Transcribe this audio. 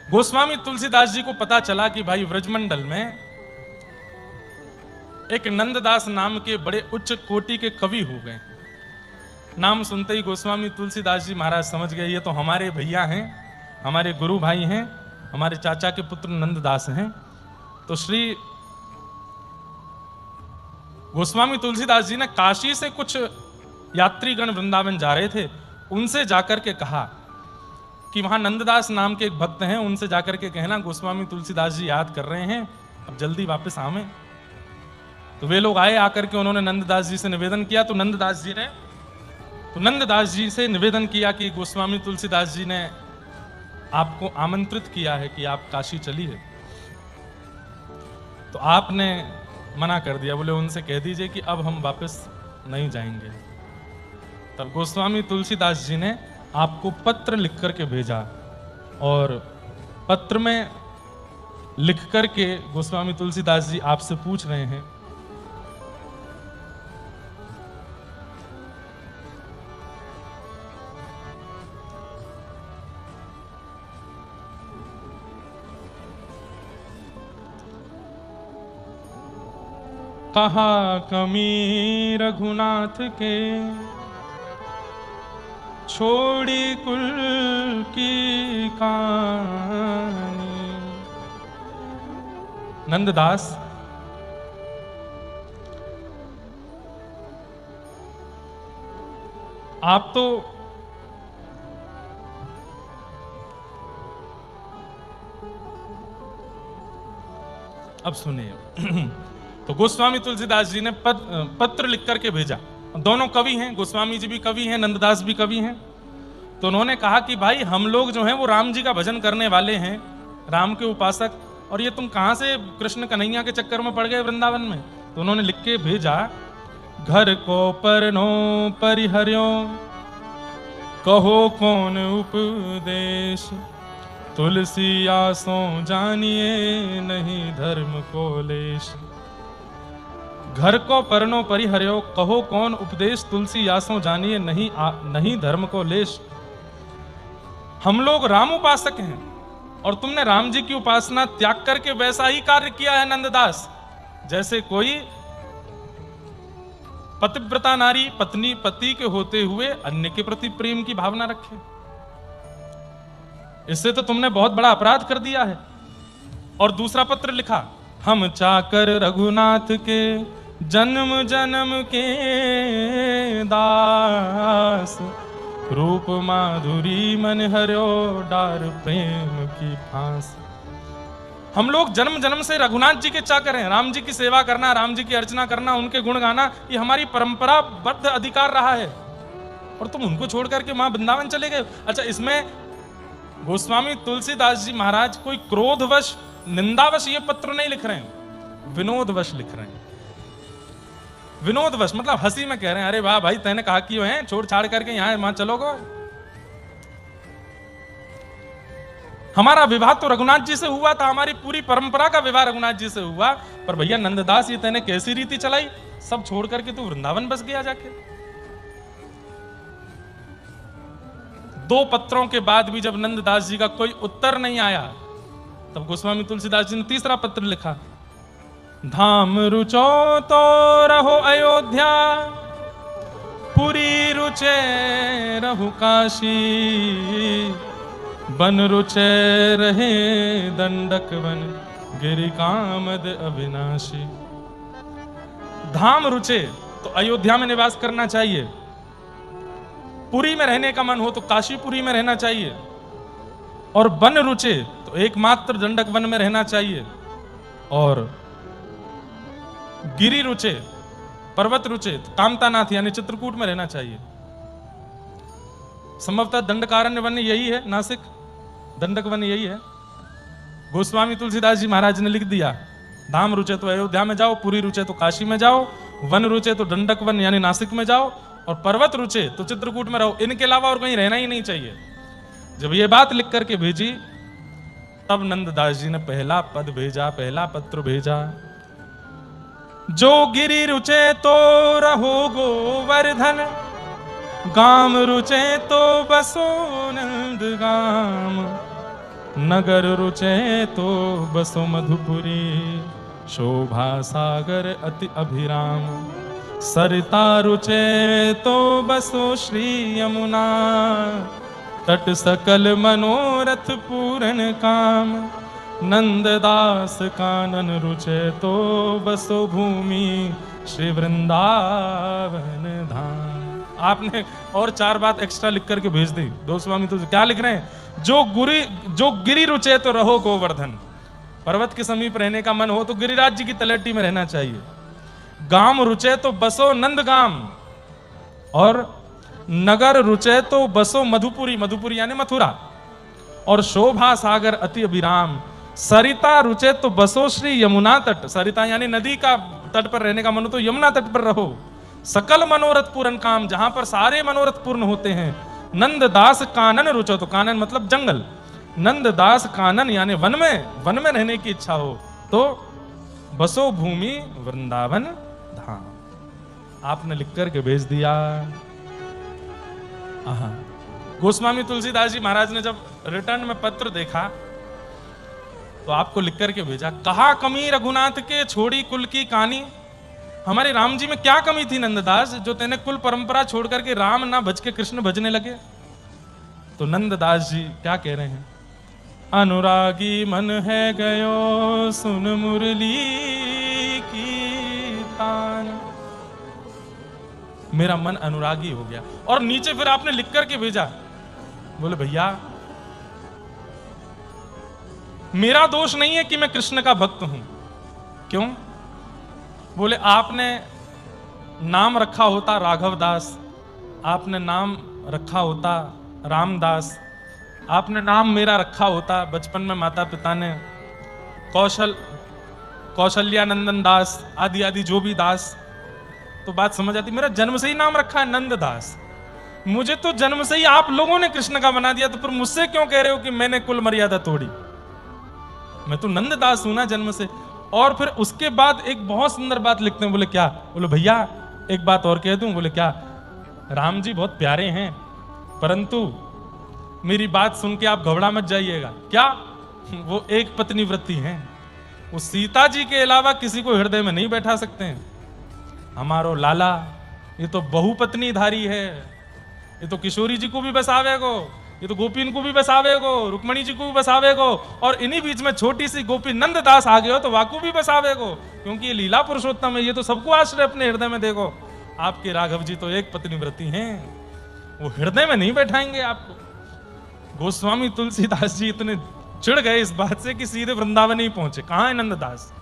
गोस्वामी तुलसीदास जी को पता चला कि भाई व्रजमंडल में एक नंददास नाम के बड़े उच्च कोटि के कवि हो गए। नाम सुनते ही गोस्वामी तुलसीदास जी महाराज समझ गए ये तो हमारे भैया हैं, हमारे गुरु भाई हैं, हमारे चाचा के पुत्र नंददास हैं। तो श्री गोस्वामी तुलसीदास जी ने काशी से कुछ यात्रीगण वृंदावन जा रहे थे, उनसे जाकर के कहा कि वहां नंददास नाम के एक भक्त हैं, उनसे जाकर के कहना गोस्वामी तुलसीदास जी याद कर रहे हैं, अब जल्दी वापस आवें। तो वे लोग आए, आकर के उन्होंने नंददास जी से निवेदन किया। तो नंददास जी से निवेदन किया कि गोस्वामी तुलसीदास जी ने आपको आमंत्रित किया है कि आप काशी चलिए। तो आपने मना कर दिया, बोले उनसे कह दीजिए कि अब हम वापस नहीं जाएंगे। तब गोस्वामी तुलसीदास जी ने आपको पत्र लिख करके भेजा, और पत्र में लिख करके गोस्वामी तुलसीदास जी आपसे पूछ रहे हैं कहा कमी रघुनाथ के छोड़ी कुल की कहानी। नंददास आप तो अब सुनिए। तो गोस्वामी तुलसीदास जी ने पत्र लिख करके भेजा। दोनों कवि हैं, गोस्वामी जी भी कवि हैं, नंददास भी कवि हैं। तो उन्होंने कहा कि भाई हम लोग जो हैं वो राम जी का भजन करने वाले हैं, राम के उपासक, और ये तुम कहां से कृष्ण कन्हैया के चक्कर में पड़ गए वृंदावन में। तो उन्होंने लिख के भेजा, घर को परनो परिहर्यो कहो कौन उपदेश, तुलसी आसों जानिए नहीं धर्म को लेश। घर को परनो परिहर्यो कहो कौन उपदेश, तुलसी आसों जानिए नहीं धर्म को लेश। हम लोग राम उपासक हैं और तुमने राम जी की उपासना त्याग करके वैसा ही कार्य किया है नंददास, जैसे कोई पतिव्रता नारी पत्नी पति के होते हुए अन्य के प्रति प्रेम की भावना रखे। इससे तो तुमने बहुत बड़ा अपराध कर दिया है। और दूसरा पत्र लिखा, हम चाकर रघुनाथ के जन्म जन्म के दास, रूप माधुरी मन हर्यो डार प्रेम की फांस। हम लोग जन्म जन्म से रघुनाथ जी के चाकर हैं। राम जी की सेवा करना, राम जी की अर्चना करना, उनके गुण गाना, ये हमारी परंपराबद्ध अधिकार रहा है, और तुम उनको छोड़ करके वहां वृंदावन चले गए। अच्छा, इसमें गोस्वामी तुलसीदास जी महाराज कोई क्रोधवश निंदावश ये पत्र नहीं लिख रहे हैं, विनोदवश लिख रहे हैं। विनोदवश मतलब हंसी में कह रहे हैं, अरे वाह भाई तैने कहा कि हैं छोड़ छाड़ करके यहां वहां चलोगे। हमारा विवाह तो रघुनाथ जी से हुआ था, हमारी पूरी परंपरा का विवाह रघुनाथ जी से हुआ, पर भैया नंददास ये तैने कैसी रीति चलाई, सब छोड़ करके तू वृंदावन बस गया जाके। 2 पत्रों के बाद भी जब नंददास जी का कोई उत्तर नहीं आया, तब गोस्वामी तुलसीदास जी ने तीसरा पत्र लिखा, धाम रुचो तो रहो अयोध्या, पुरी रुचे रहु काशी, बन रुचे रहे दंडक वन, गिरि कामद अविनाशी। धाम रुचे तो अयोध्या में निवास करना चाहिए, पुरी में रहने का मन हो तो काशीपुरी में रहना चाहिए, और वन रुचे तो एकमात्र दंडक वन में रहना चाहिए, और गिरि रुचे पर्वत रुचे तो कामतानाथ यानी चित्रकूट में रहना चाहिए। संभवतः दंडकारण्य वन यही है, नासिक दंडक वन यही है। गोस्वामी तुलसीदास जी महाराज ने लिख दिया, धाम रुचे तो अयोध्या में जाओ, पुरी रुचे तो काशी में जाओ, वन रुचे तो दंडक वन यानी नासिक में जाओ, और पर्वत रुचे तो चित्रकूट में रहो। इनके अलावा और कहीं रहना ही नहीं चाहिए। जब ये बात लिख करके भेजी, तब नंददास जी ने पहला पद भेजा, पहला पत्र भेजा, जो गिरि रुचे तो रहो गोवर्धन, गाम रुचे तो बसो नंद गाम, नगर रुचे तो बसो मधुपुरी, शोभा सागर अति अभिराम। सरिता रुचे तो बसो श्री यमुना, तट सकल मनोरथ पूर्ण काम। नंददास कानन रुचे तो बसो भूमि, श्री वृंदावन धाम। आपने और 4 बात एक्स्ट्रा लिख करके भेज दी गोस्वामी तुलसी। क्या लिख रहे हैं? जो गिरि रुचे तो रहो गोवर्धन। पर्वत के समीप रहने का मन हो तो गिरिराज जी की तलहटी में रहना चाहिए। गाम रुचे तो बसो नंदगाम, और नगर रुचे तो बसो मधुपुरी, मधुपुरी यानी मथुरा। और शोभा सागर अति अभिराम। सरिता रुचे तो बसो श्री यमुना तट, सरिता यानी नदी का तट पर रहने का मन हो तो यमुना तट पर रहो। सकल मनोरथ पूर्ण काम, जहां पर सारे मनोरथ पूर्ण होते हैं। नंददास कानन रुचो, तो कानन मतलब जंगल। नंददास कानन यानी वन में रहने की इच्छा हो तो बसो भूमि वृंदावन धाम। आपने लिख करके भेज दिया। गोस्वामी तुलसीदास जी महाराज ने जब रिटर्न में पत्र देखा तो आपको लिख करके भेजा, कहा कमी रघुनाथ के छोड़ी कुल की कहानी। हमारे राम जी में क्या कमी थी नंददास, जो तेने कुल परंपरा छोड़ करके राम ना भज के कृष्ण भजने लगे। तो नंददास जी क्या कह रहे हैं? अनुरागी मन है गयो सुन मुरली की तान। मेरा मन अनुरागी हो गया। और नीचे फिर आपने लिख करके भेजा, बोले भैया मेरा दोष नहीं है कि मैं कृष्ण का भक्त हूं। क्यों? बोले आपने नाम रखा होता राघव दास, आपने नाम रखा होता रामदास, आपने नाम मेरा रखा होता बचपन में माता पिता ने कौशल्यानंदन दास आदि आदि जो भी दास, तो बात समझ आती। मेरा जन्म से ही नाम रखा है नंददास, मुझे तो जन्म से ही आप लोगों ने कृष्ण का बना दिया, तो फिर मुझसे क्यों कह रहे हो कि मैंने कुल मर्यादा तोड़ी? मैं तो नंददास हूं ना जन्म से। और फिर उसके बाद एक बहुत सुंदर बात लिखते हैं। बोले क्या? बोले भैया एक बात और कह दूं। बोले क्या? राम जी बहुत प्यारे हैं, परंतु मेरी बात सुन के आप घबरा मत जाइएगा। क्या? वो एक पत्नी व्रती हैं, वो सीता जी के अलावा किसी को हृदय में नहीं बैठा सकते हैं। हमारो लाला ये तो बहुपत्नीधारी है, ये तो किशोरी जी को भी बसावेगो, ये तो गोपीन को भी बसावेगो, रुक्मणी जी को भी बसावेगो, और इन्हीं बीच में छोटी सी गोपी नंददास आ गए हो तो वाकू भी बसावेगो, क्योंकि ये लीला पुरुषोत्तम है, ये तो सबको आश्रय अपने हृदय में देखो। आपके राघव जी तो एक पत्नी व्रती हैं, वो हृदय में नहीं बैठाएंगे आपको। गोस्वामी तुलसीदास जी इतने चिढ़ गए इस बात से कि सीधे वृंदावन ही पहुंचे। कहां है नंददास?